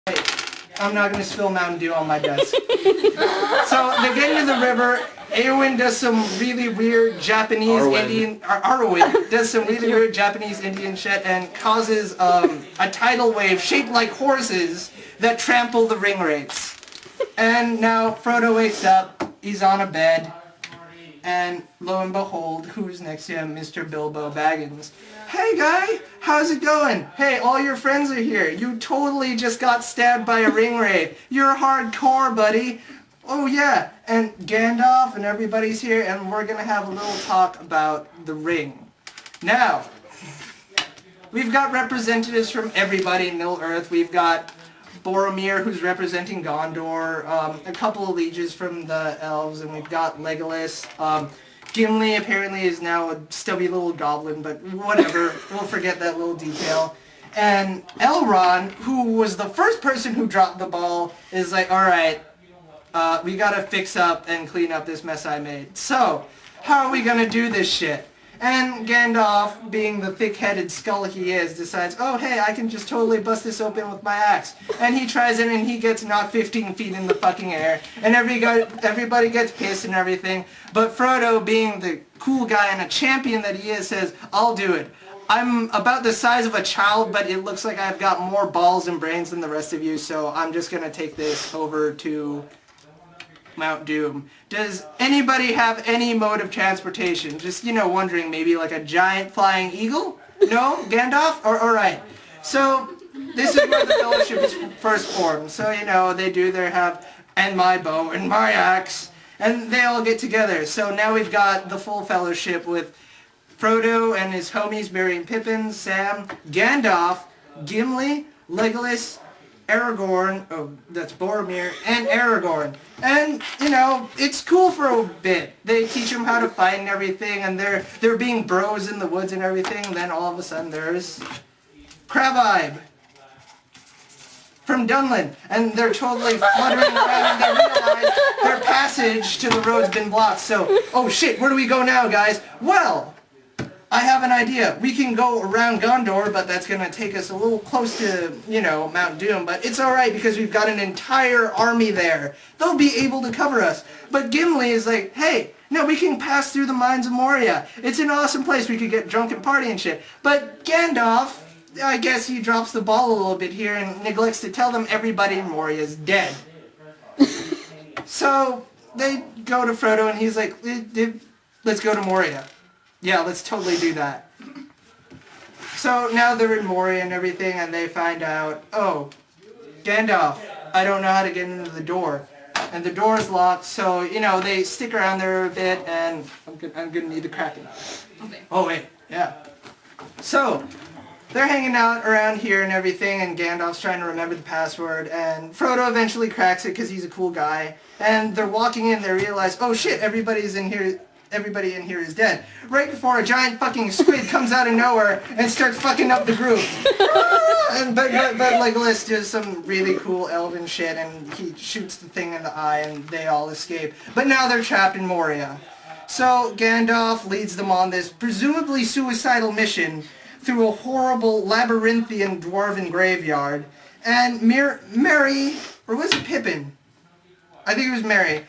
I'm not going to spill Mountain Dew on my desk. So they get into the river. Arwen does some really weird Japanese Indian... Arwen does some really weird Japanese Indian shit and causes a tidal wave shaped like horses that trample the ring wraiths. And now Frodo wakes up. He's on a bed. And lo and behold, who's next to him? Mr. Bilbo Baggins. Hey guy, how's it going? Hey, all your friends are here. You totally just got stabbed by a ring wraith. You're hardcore, buddy. Oh yeah, and Gandalf and everybody's here, and we're gonna have a little talk about the ring. Now, we've got representatives from everybody in Middle-earth. We've got Boromir, who's representing Gondor, a couple of lieges from the elves, and we've got Legolas. Gimli apparently is now a stubby little goblin, but whatever, we'll forget that little detail. And Elrond, who was the first person who dropped the ball, is like, alright, we gotta fix up and clean up this mess I made. So, how are we gonna do this shit? And Gandalf, being the thick-headed skull he is, decides, oh hey, I can just totally bust this open with my axe. And he tries it and he gets knocked 15 feet in the fucking air. And everybody gets pissed and everything. But Frodo, being the cool guy and a champion that he is, says, I'll do it. I'm about the size of a child, but it looks like I've got more balls and brains than the rest of you, so I'm just gonna take this over to Mount Doom. Does anybody have any mode of transportation? Just, you know, wondering, maybe like a giant flying eagle? No? Gandalf? Alright. So, this is where the Fellowship is first formed. So, you know, they have, and my bow, and my axe, and they all get together. So now we've got the full Fellowship with Frodo and his homies, Merry and Pippin, Sam, Gandalf, Gimli, Legolas, Aragorn, oh, that's Boromir, and Aragorn. And, you know, it's cool for a bit. They teach them how to fight and everything, and they're being bros in the woods and everything, and then all of a sudden there's Crab-Eye from Dunlin, and they're totally fluttering around, and they realize their passage to the road's been blocked, so, oh shit, where do we go now, guys? Well, I have an idea. We can go around Gondor, but that's going to take us a little close to, you know, Mount Doom. But it's alright because we've got an entire army there. They'll be able to cover us. But Gimli is like, hey, no, we can pass through the mines of Moria. It's an awesome place. We could get drunk and party and shit. But Gandalf, I guess he drops the ball a little bit here and neglects to tell them everybody in Moria is dead. So they go to Frodo and he's like, let's go to Moria. Yeah, let's totally do that. So now they're in Moria and everything, and they find out, oh, Gandalf, I don't know how to get into the door. And the door is locked, so, you know, they stick around there a bit, and I'm gonna need the Kraken. Okay. Oh, wait, yeah. So, they're hanging out around here and everything, and Gandalf's trying to remember the password, and Frodo eventually cracks it because he's a cool guy. And they're walking in, they realize, oh shit, everybody in here is dead. Right before a giant fucking squid comes out of nowhere and starts fucking up the group. but Legolas does some really cool elven shit and he shoots the thing in the eye and they all escape. But now they're trapped in Moria. So Gandalf leads them on this presumably suicidal mission through a horrible labyrinthian dwarven graveyard. And Merry, or was it Pippin? I think it was Merry.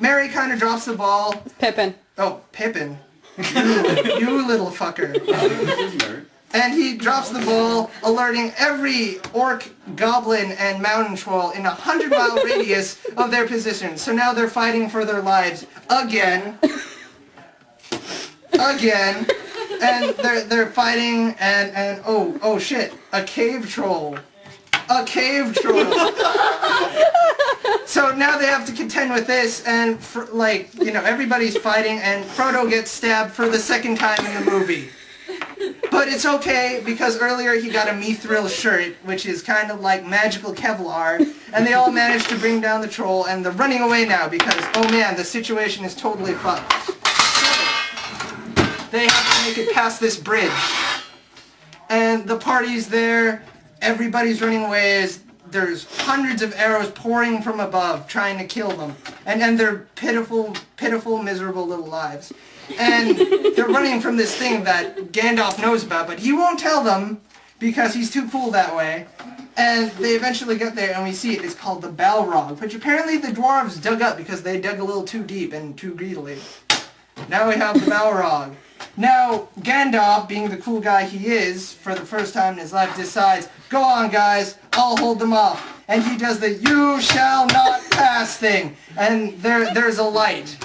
Merry kind of drops the ball. Pippin. Oh, Pippin. You little fucker. And he drops the ball, alerting every orc, goblin, and mountain troll in a 100-mile radius of their position. So now they're fighting for their lives again. Again. And they're fighting and oh shit, a cave troll. A cave troll. So now they have to contend with this, and like, you know, everybody's fighting, and Frodo gets stabbed for the second time in the movie. But it's okay, because earlier he got a Mithril shirt, which is kind of like magical Kevlar, and they all managed to bring down the troll, and they're running away now, because, oh man, the situation is totally fucked. They have to make it past this bridge. And the party's there, everybody's running away as there's hundreds of arrows pouring from above trying to kill them. And they're pitiful, miserable little lives. And they're running from this thing that Gandalf knows about, but he won't tell them because he's too cool that way. And they eventually get there and we see it. It's called the Balrog, which apparently the dwarves dug up because they dug a little too deep and too greedily. Now we have the Balrog. Now, Gandalf, being the cool guy he is, for the first time in his life, decides, go on guys, I'll hold them off. And he does the you shall not pass thing. And there's a light.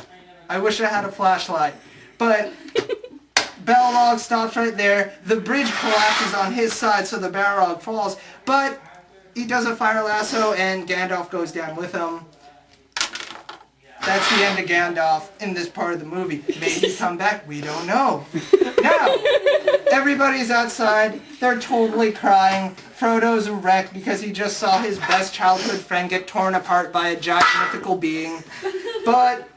I wish I had a flashlight. But Balrog stops right there. The bridge collapses on his side so the Balrog falls. But he does a fire lasso and Gandalf goes down with him. That's the end of Gandalf in this part of the movie. May he come back? We don't know. Now, everybody's outside. They're totally crying. Frodo's a wreck because he just saw his best childhood friend get torn apart by a giant mythical being. But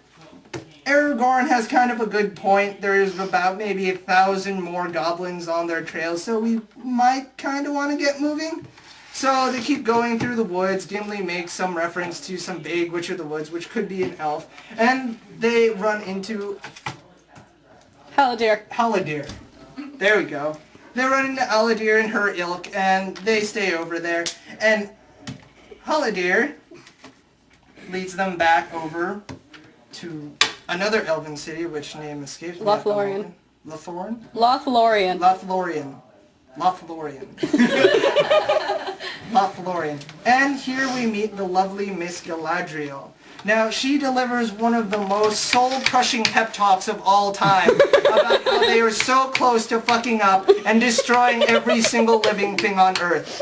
Aragorn has kind of a good point. There's about maybe 1,000 more goblins on their trail, so we might kind of want to get moving. So they keep going through the woods. Gimli makes some reference to some big Witch of the Woods, which could be an elf. And they run into Haldir. There we go. They run into Haldir and her ilk, and they stay over there. And Haldir leads them back over to another elven city, which name escapes me. Lothlorien. Lothlorien? Lothlorien. Lothlorien. Lothlorien. Lothlorien. And here we meet the lovely Miss Galadriel. Now, she delivers one of the most soul-crushing pep talks of all time about how they are so close to fucking up and destroying every single living thing on Earth.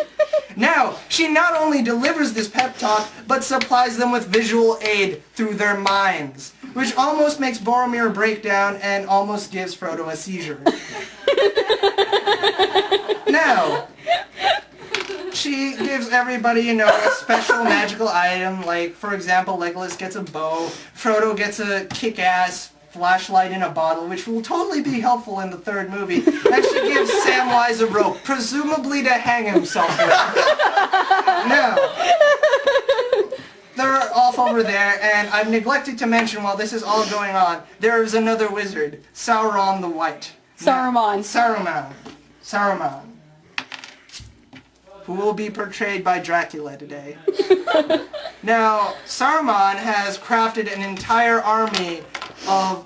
Now, she not only delivers this pep talk, but supplies them with visual aid through their minds, which almost makes Boromir break down and almost gives Frodo a seizure. Now, she gives everybody, a special magical item, like, for example, Legolas gets a bow, Frodo gets a kick-ass flashlight in a bottle, which will totally be helpful in the third movie, and she gives Samwise a rope, presumably to hang himself with. Now, they're off over there, and I've neglected to mention while this is all going on, there is another wizard, Sauron the White. Saruman. Saruman. Who will be portrayed by Dracula today. Now, Saruman has crafted an entire army of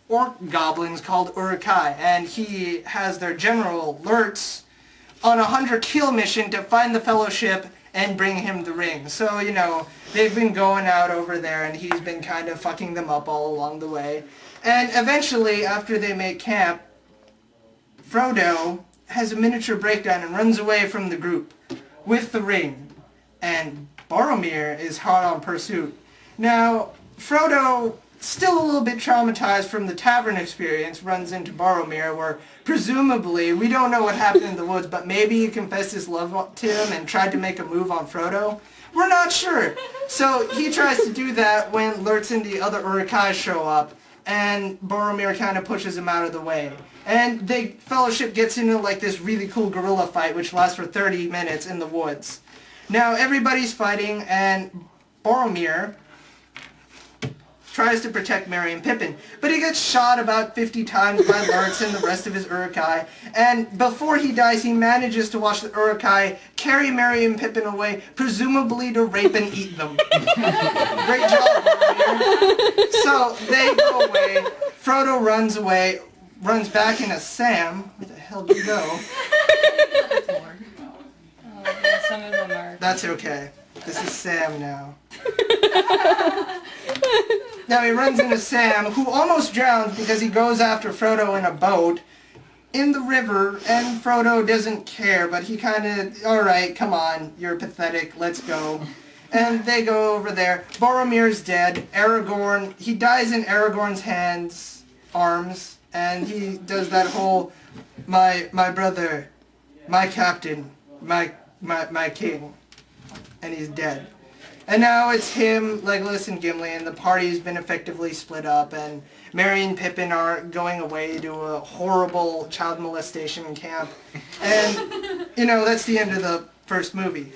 orc goblins called Uruk-hai, and he has their general, Lurtz, on a 100-kill mission to find the Fellowship and bring him the ring. So, they've been going out over there, and he's been kind of fucking them up all along the way. And eventually, after they make camp, Frodo has a miniature breakdown and runs away from the group with the ring. And Boromir is hot on pursuit. Now, Frodo, still a little bit traumatized from the tavern experience, runs into Boromir where presumably, we don't know what happened in the woods, but maybe he confessed his love to him and tried to make a move on Frodo. We're not sure. So he tries to do that when Lurtz and the other Uruk-hai show up, and Boromir kind of pushes him out of the way. And the Fellowship gets into like this really cool guerrilla fight which lasts for 30 minutes in the woods. Now everybody's fighting and Boromir tries to protect Merry and Pippin, but he gets shot about 50 times by Lurtz and the rest of his Uruk-hai, and before he dies he manages to watch the Uruk-hai carry Merry and Pippin away, presumably to rape and eat them. Great job, Boromir. So they go away, Frodo runs back into Sam. Where the hell did you go? Some of them are. That's okay. This is Sam now. Now he runs into Sam, who almost drowns because he goes after Frodo in a boat in the river, and Frodo doesn't care, but he kind of, alright, come on, you're pathetic, let's go. And they go over there. Boromir's dead. Aragorn, he dies in Aragorn's arms, and he does that whole, my brother, my captain, my king, and he's dead. And now it's him, Legolas, and Gimli, and the party's been effectively split up, and Merry and Pippin are going away to a horrible child molestation camp. And, that's the end of the first movie.